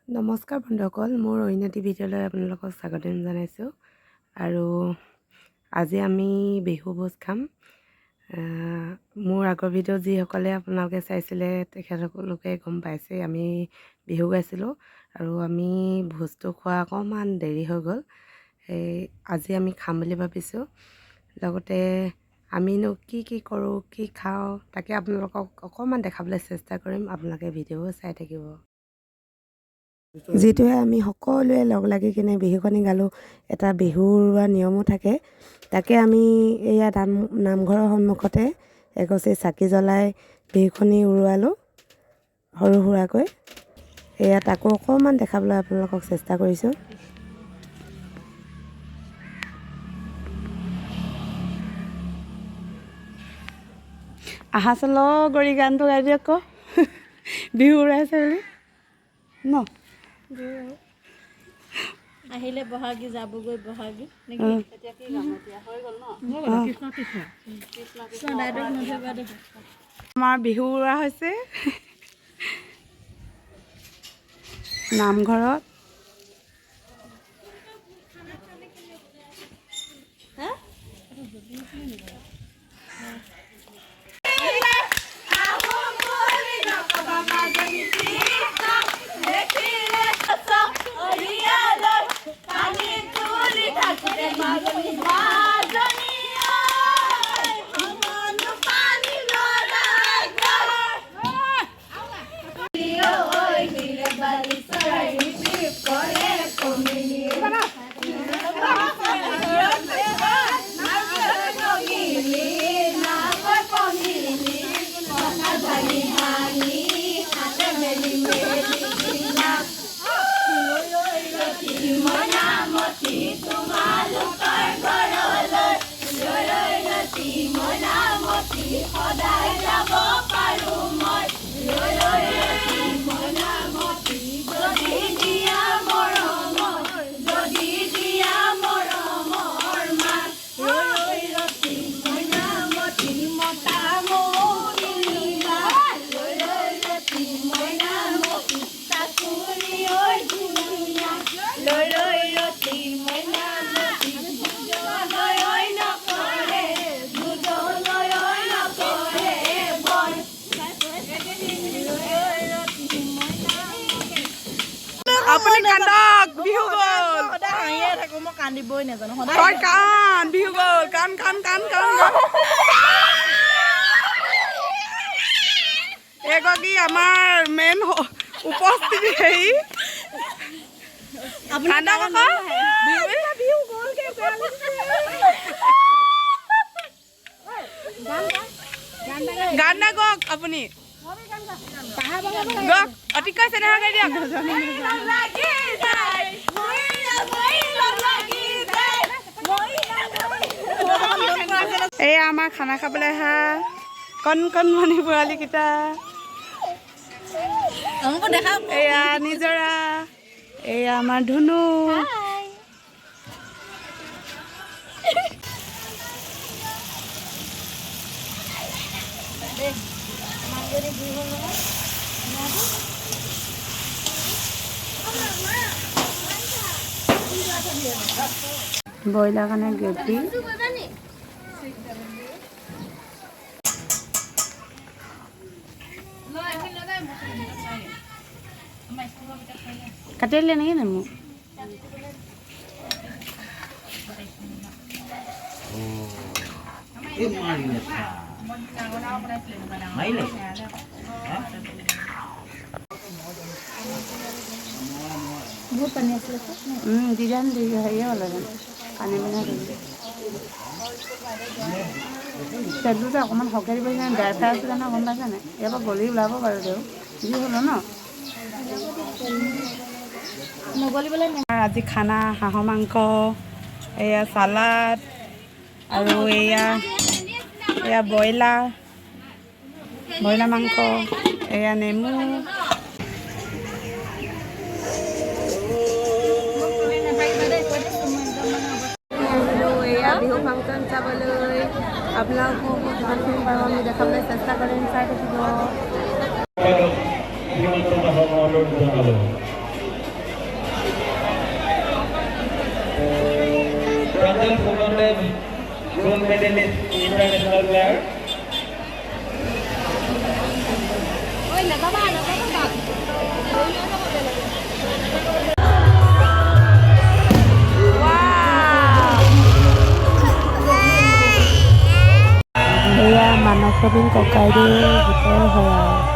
নমস্কাৰ বন্ধুসকল, মোৰ অন্যটি ভিডিঅ'লৈ আপোনালোকক স্বাগতম জনাইছোঁ। আৰু আজি আমি বিহু ভোজ খাম। মোৰ আগৰ ভিডিঅ' যিসকলে আপোনালোকে চাইছিলে তেখেতসকলোকে গম পাইছে আমি বিহু গাইছিলোঁ আৰু আমি ভোজটো খোৱা অকণমান দেৰি হৈ গ'ল। আজি আমি খাম বুলি ভাবিছোঁ। লগতে আমিনো কি কৰোঁ, কি খাওঁ তাকে আপোনালোকক অকণমান দেখাবলৈ চেষ্টা কৰিম। আপোনালোকে ভিডিঅ'ও চাই থাকিব। যিটোৱে আমি সকলোৱে লগ লাগি কিনে বিহুখনি গালোঁ। এটা বিহু উৰুৱা নিয়মো থাকে। তাকে আমি এয়া নামঘৰৰ সন্মুখতে এগছি চাকি জ্বলাই বিহুখনি উৰুৱালোঁ সৰু সুৰাকৈ। এয়া তাকো অকণমান দেখাবলৈ আপোনালোকক চেষ্টা কৰিছোঁ। আহাচোন গৰি গানটো গাই দিয়ক আকৌ বিহু উৰুৱাইছে বুলি ন। আহিলে বহাগী যাবগৈ বহাগী আমাৰ বিহু উৰুৱা হৈছে নামঘৰত। আপুনি কান্দক, বিহু গ'ল। হাঁহিয়ে থাকো, মই কান্দিবই নাজানো তই কান, বিহু গ'ল। কান কান কান কান এগৰাকী আমাৰ মেইন উপস্থিতি হেৰি কান্দক আকৌ। বিহু গ'লগে গান না গওক আপুনি গওক অতিকৈ চেনেহ গাই দিয়ক। এয়া আমাৰ খানা খাবলৈ অহা কণমানি পোৱালীকেইটা। এয়া নিজৰা, এয়া আমাৰ ধুনু। ব্ৰইলাৰ কাৰণে গ্ৰেভি, কাটি দিলে নেকি নেমু? ডিজাইন হেৰিয়ে হ'ল পানী মানে তেলটোতে অকণমান সৰহকৈ দিব ড্ৰাই ফ্ৰাই আছে জানো গম পাইছে নাই? ইয়াৰ পৰা গলি ওলাব বাৰু তেওঁ যি হ'লো ন। আজি খানা হাঁহৰ মাংস, এয়া চালাড আৰু এয়া ব্ৰইলাৰ মাংস, এয়া নেমু। এয়া বিহু ফাংচন চাবলৈ আপোনালোকক যিমানখিনি পাৰোঁ আমি দেখাবলৈ চেষ্টা কৰিম, চাই থাকিব। Ranjan Sugandev, gold medalist, international player. এয়া মানৱ ৰবীন ককাইদেউৰ ভিতৰৰ হয় আৰু